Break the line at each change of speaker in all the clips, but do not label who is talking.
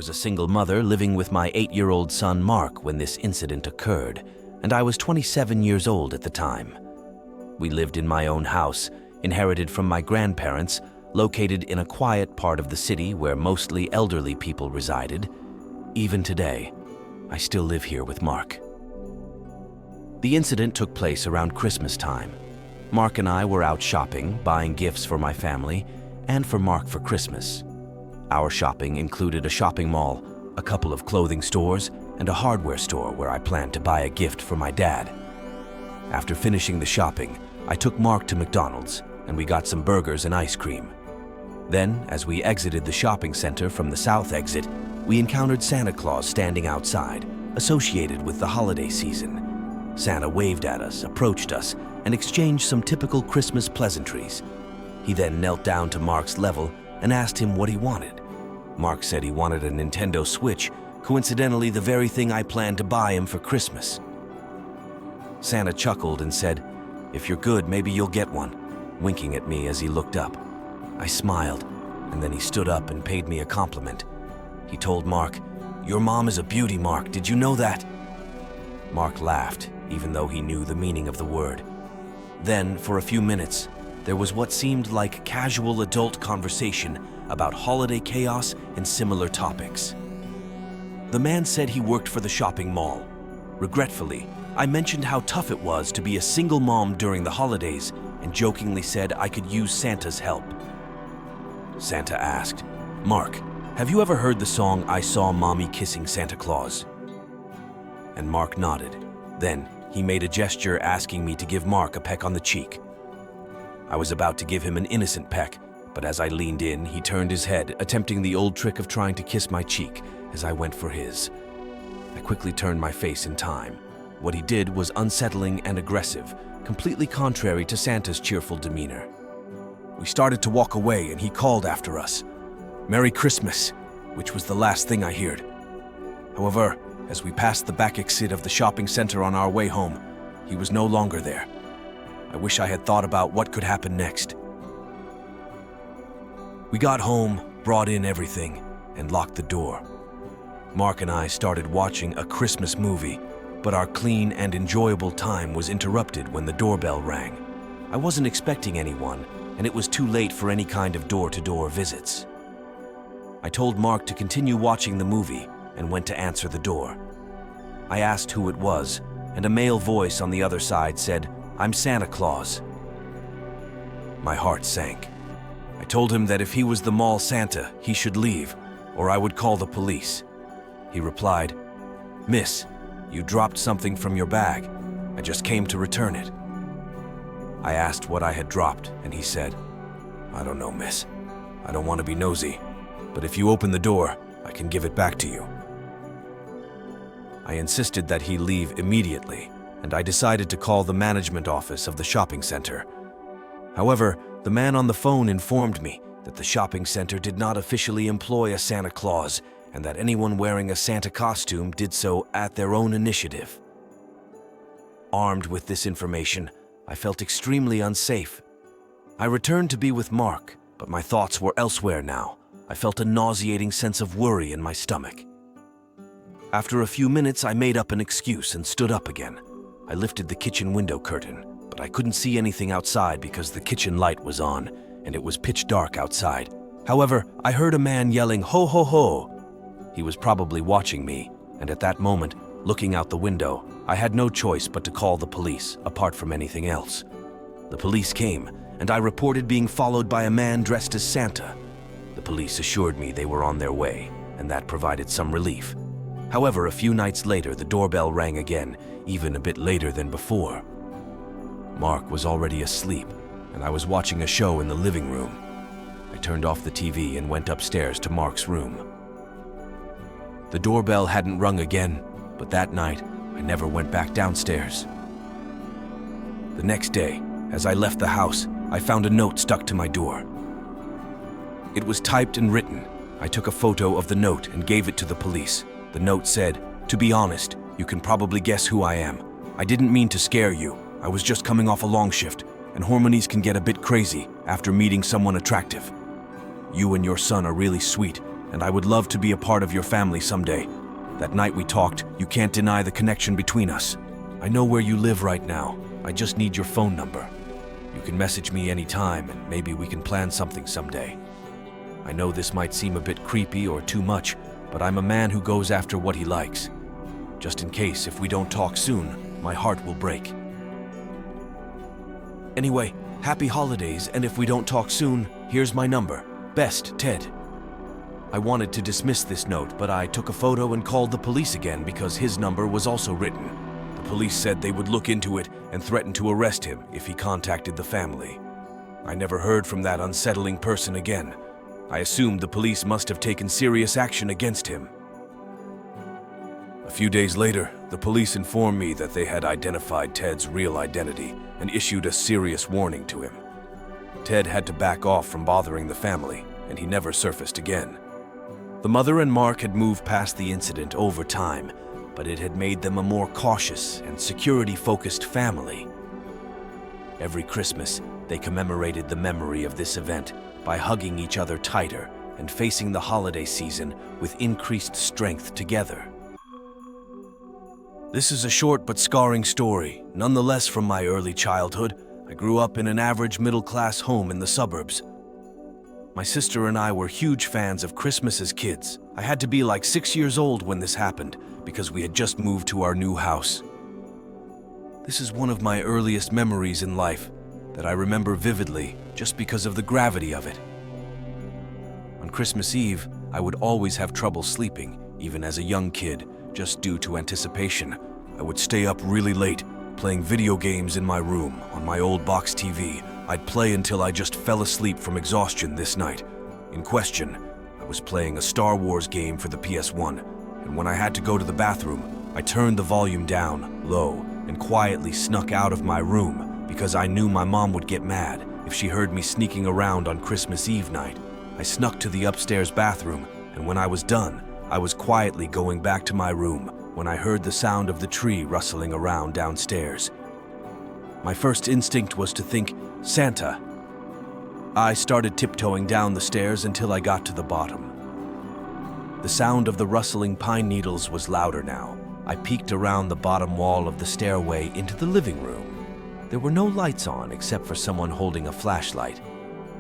was a single mother living with my 8-year-old son Mark when this incident occurred, and I was 27 years old at the time. We lived in my own house, inherited from my grandparents, located in a quiet part of the city where mostly elderly people resided. Even today, I still live here with Mark. The incident took place around Christmas time. Mark and I were out shopping, buying gifts for my family and for Mark for Christmas. Our shopping included a shopping mall, a couple of clothing stores, and a hardware store where I planned to buy a gift for my dad. After finishing the shopping, I took Mark to McDonald's and we got some burgers and ice cream. Then, as we exited the shopping center from the south exit, we encountered Santa Claus standing outside, associated with the holiday season. Santa waved at us, approached us, and exchanged some typical Christmas pleasantries. He then knelt down to Mark's level and asked him what he wanted. Mark said he wanted a Nintendo Switch, coincidentally the very thing I planned to buy him for Christmas. Santa chuckled and said, "If you're good, maybe you'll get one," winking at me as he looked up. I smiled, and then he stood up and paid me a compliment. He told Mark, "Your mom is a beauty, Mark. Did you know that?" Mark laughed, even though he knew the meaning of the word. Then, for a few minutes, there was what seemed like casual adult conversation about holiday chaos and similar topics. The man said he worked for the shopping mall. Regretfully, I mentioned how tough it was to be a single mom during the holidays and jokingly said I could use Santa's help. Santa asked, "Mark, have you ever heard the song 'I Saw Mommy Kissing Santa Claus'?" And Mark nodded. Then he made a gesture asking me to give Mark a peck on the cheek. I was about to give him an innocent peck, but as I leaned in, he turned his head, attempting the old trick of trying to kiss my cheek as I went for his. I quickly turned my face in time. What he did was unsettling and aggressive, completely contrary to Santa's cheerful demeanor. We started to walk away and he called after us, "Merry Christmas," which was the last thing I heard. However, as we passed the back exit of the shopping center on our way home, he was no longer there. I wish I had thought about what could happen next. We got home, brought in everything, and locked the door. Mark and I started watching a Christmas movie, but our clean and enjoyable time was interrupted when the doorbell rang. I wasn't expecting anyone, and it was too late for any kind of door-to-door visits. I told Mark to continue watching the movie and went to answer the door. I asked who it was, and a male voice on the other side said, "I'm Santa Claus." My heart sank. I told him that if he was the mall Santa, he should leave, or I would call the police. He replied, "Miss, you dropped something from your bag. I just came to return it." I asked what I had dropped, and he said, "I don't know, miss. I don't want to be nosy, but if you open the door, I can give it back to you." I insisted that he leave immediately, and I decided to call the management office of the shopping center. However, the man on the phone informed me that the shopping center did not officially employ a Santa Claus and that anyone wearing a Santa costume did so at their own initiative. Armed with this information, I felt extremely unsafe. I returned to be with Mark, but my thoughts were elsewhere now. I felt a nauseating sense of worry in my stomach. After a few minutes, I made up an excuse and stood up again. I lifted the kitchen window curtain, but I couldn't see anything outside because the kitchen light was on, and it was pitch dark outside. However, I heard a man yelling, "Ho, ho, ho!" He was probably watching me, and at that moment, looking out the window, I had no choice but to call the police, apart from anything else. The police came, and I reported being followed by a man dressed as Santa. The police assured me they were on their way, and that provided some relief. However, a few nights later, the doorbell rang again, even a bit later than before. Mark was already asleep, and I was watching a show in the living room. I turned off the TV and went upstairs to Mark's room. The doorbell hadn't rung again, but that night, I never went back downstairs. The next day, as I left the house, I found a note stuck to my door. It was typed and written. I took a photo of the note and gave it to the police. The note said, "To be honest, you can probably guess who I am. I didn't mean to scare you. I was just coming off a long shift, and hormones can get a bit crazy after meeting someone attractive. You and your son are really sweet, and I would love to be a part of your family someday. That night we talked, you can't deny the connection between us. I know where you live right now. I just need your phone number. You can message me anytime, and maybe we can plan something someday. I know this might seem a bit creepy or too much, but I'm a man who goes after what he likes. Just in case, if we don't talk soon, my heart will break. Anyway, happy holidays, and if we don't talk soon, here's my number. Best, Ted. I wanted to dismiss this note, but I took a photo and called the police again because his number was also written. The police said they would look into it and threatened to arrest him if he contacted the family. I never heard from that unsettling person again. I assumed the police must have taken serious action against him. A few days later, the police informed me that they had identified Ted's real identity and issued a serious warning to him. Ted had to back off from bothering the family, and he never surfaced again. The mother and Mark had moved past the incident over time, but it had made them a more cautious and security-focused family. Every Christmas, they commemorated the memory of this event by hugging each other tighter and facing the holiday season with increased strength together. This is a short but scarring story, nonetheless from my early childhood. I grew up in an average middle-class home in the suburbs. My sister and I were huge fans of Christmas as kids. I had to be like 6 years old when this happened because we had just moved to our new house. This is one of my earliest memories in life that I remember vividly just because of the gravity of it. On Christmas Eve, I would always have trouble sleeping, even as a young kid, just due to anticipation. I would stay up really late, playing video games in my room on my old box TV. I'd play until I just fell asleep from exhaustion this night. In question, I was playing a Star Wars game for the PS1, and when I had to go to the bathroom, I turned the volume down, low, and quietly snuck out of my room because I knew my mom would get mad if she heard me sneaking around on Christmas Eve night. I snuck to the upstairs bathroom, and when I was done, I was quietly going back to my room when I heard the sound of the tree rustling around downstairs. My first instinct was to think, Santa. I started tiptoeing down the stairs until I got to the bottom. The sound of the rustling pine needles was louder now. I peeked around the bottom wall of the stairway into the living room. There were no lights on except for someone holding a flashlight.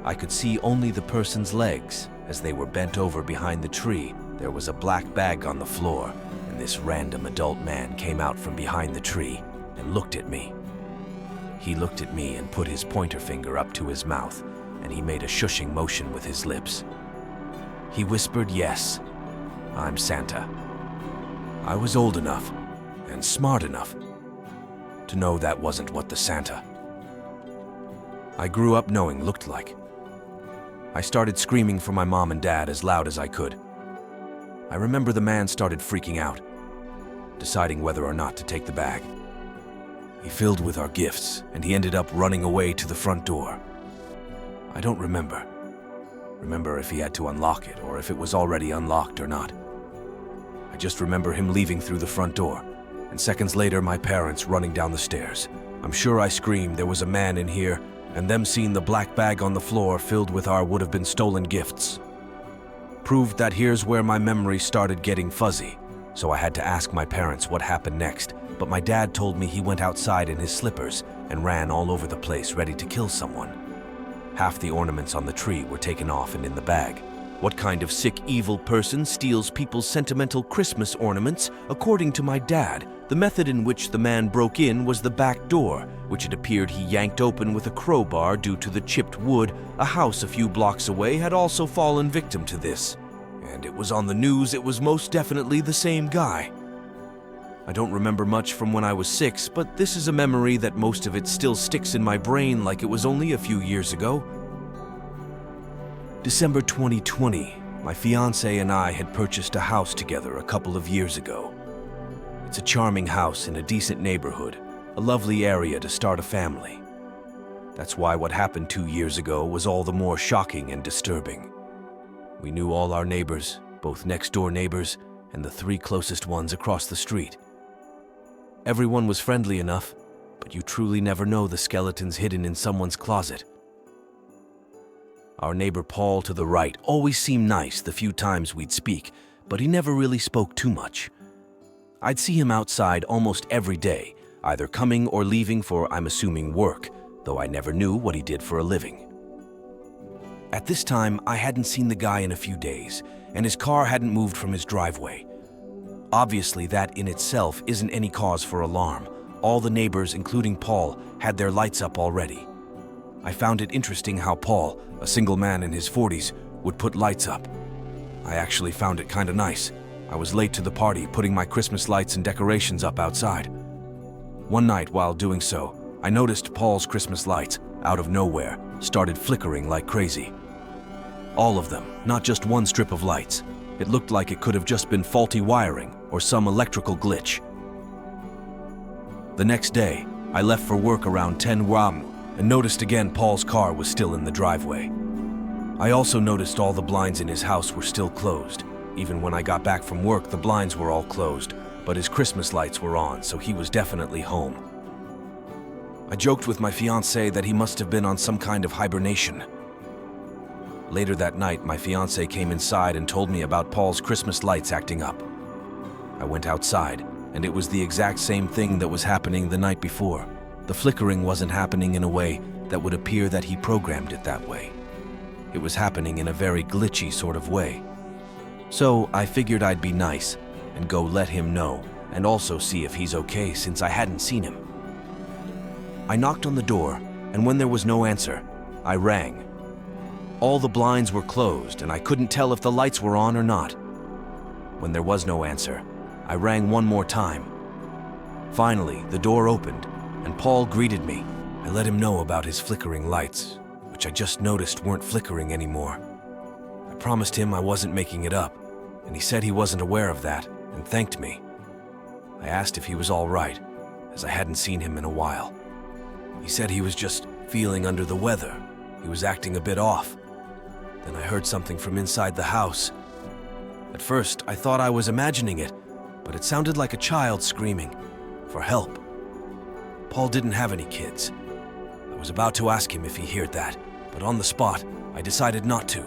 I could see only the person's legs as they were bent over behind the tree. There was a black bag on the floor, and this random adult man came out from behind the tree and looked at me. He looked at me and put his pointer finger up to his mouth, and he made a shushing motion with his lips. He whispered, "Yes, I'm Santa." I was old enough and smart enough to know that wasn't what the Santa I grew up knowing looked like. I started screaming for my mom and dad as loud as I could. I remember the man started freaking out, deciding whether or not to take the bag. He filled with our gifts, and he ended up running away to the front door. I don't remember if he had to unlock it or if it was already unlocked or not. I just remember him leaving through the front door, and seconds later my parents running down the stairs. I'm sure I screamed there was a man in here, and them seeing the black bag on the floor filled with our would-have-been stolen gifts proved that here's where my memory started getting fuzzy, so I had to ask my parents what happened next, but my dad told me he went outside in his slippers and ran all over the place ready to kill someone. Half the ornaments on the tree were taken off and in the bag. What kind of sick, evil person steals people's sentimental Christmas ornaments? According to my dad, the method in which the man broke in was the back door, which it appeared he yanked open with a crowbar due to the chipped wood. A house a few blocks away had also fallen victim to this, and it was on the news. It was most definitely the same guy. I don't remember much from when I was 6, but this is a memory that most of it still sticks in my brain like it was only a few years ago. December 2020, my fiancé and I had purchased a house together a couple of years ago. It's a charming house in a decent neighborhood, a lovely area to start a family. That's why what happened 2 years ago was all the more shocking and disturbing. We knew all our neighbors, both next-door neighbors and the 3 closest ones across the street. Everyone was friendly enough, but you truly never know the skeletons hidden in someone's closet. Our neighbor Paul to the right always seemed nice the few times we'd speak, but he never really spoke too much. I'd see him outside almost every day, either coming or leaving for, I'm assuming, work, though I never knew what he did for a living. At this time, I hadn't seen the guy in a few days, and his car hadn't moved from his driveway. Obviously, that in itself isn't any cause for alarm. All the neighbors, including Paul, had their lights up already. I found it interesting how Paul, a single man in his 40s, would put lights up. I actually found it kinda nice. I was late to the party, putting my Christmas lights and decorations up outside. One night, while doing so, I noticed Paul's Christmas lights, out of nowhere, started flickering like crazy. All of them, not just one strip of lights. It looked like it could have just been faulty wiring or some electrical glitch. The next day, I left for work around 10 a.m. and noticed again Paul's car was still in the driveway. I also noticed all the blinds in his house were still closed. Even when I got back from work, the blinds were all closed, but his Christmas lights were on, so he was definitely home. I joked with my fiancée that he must have been on some kind of hibernation. Later that night, my fiancée came inside and told me about Paul's Christmas lights acting up. I went outside, and it was the exact same thing that was happening the night before. The flickering wasn't happening in a way that would appear that he programmed it that way. It was happening in a very glitchy sort of way. So I figured I'd be nice and go let him know and also see if he's okay since I hadn't seen him. I knocked on the door, and when there was no answer, I rang. All the blinds were closed, and I couldn't tell if the lights were on or not. When there was no answer, I rang one more time. Finally, the door opened, and Paul greeted me. I let him know about his flickering lights, which I just noticed weren't flickering anymore. I promised him I wasn't making it up, and he said he wasn't aware of that, and thanked me. I asked if he was all right, as I hadn't seen him in a while. He said he was just feeling under the weather. He was acting a bit off. Then I heard something from inside the house. At first, I thought I was imagining it, but it sounded like a child screaming for help. Paul didn't have any kids. I was about to ask him if he heard that, but on the spot, I decided not to.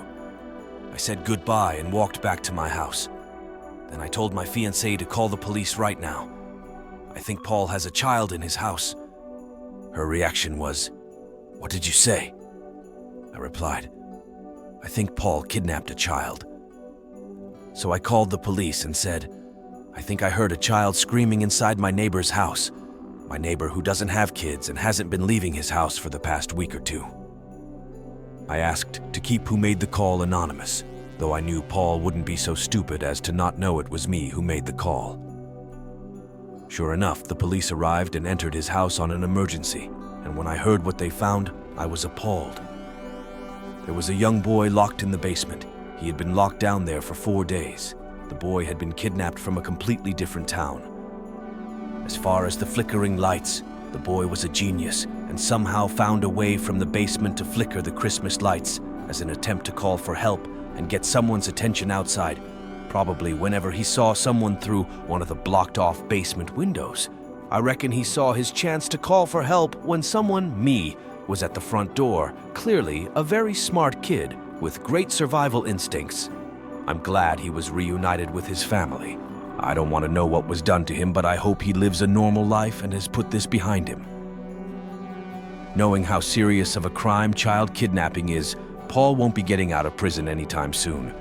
I said goodbye and walked back to my house. Then I told my fiancée to call the police right now. I think Paul has a child in his house. Her reaction was, "What did you say?" I replied, "I think Paul kidnapped a child." So I called the police and said, "I think I heard a child screaming inside my neighbor's house. My neighbor who doesn't have kids and hasn't been leaving his house for the past week or two." I asked to keep who made the call anonymous, though I knew Paul wouldn't be so stupid as to not know it was me who made the call. Sure enough, the police arrived and entered his house on an emergency, and when I heard what they found, I was appalled. There was a young boy locked in the basement. He had been locked down there for 4 days. The boy had been kidnapped from a completely different town. As far as the flickering lights, the boy was a genius and somehow found a way from the basement to flicker the Christmas lights as an attempt to call for help and get someone's attention outside, probably whenever he saw someone through one of the blocked-off basement windows. I reckon he saw his chance to call for help when someone, me, was at the front door, clearly a very smart kid with great survival instincts. I'm glad he was reunited with his family. I don't want to know what was done to him, but I hope he lives a normal life and has put this behind him. Knowing how serious of a crime child kidnapping is, Paul won't be getting out of prison anytime soon,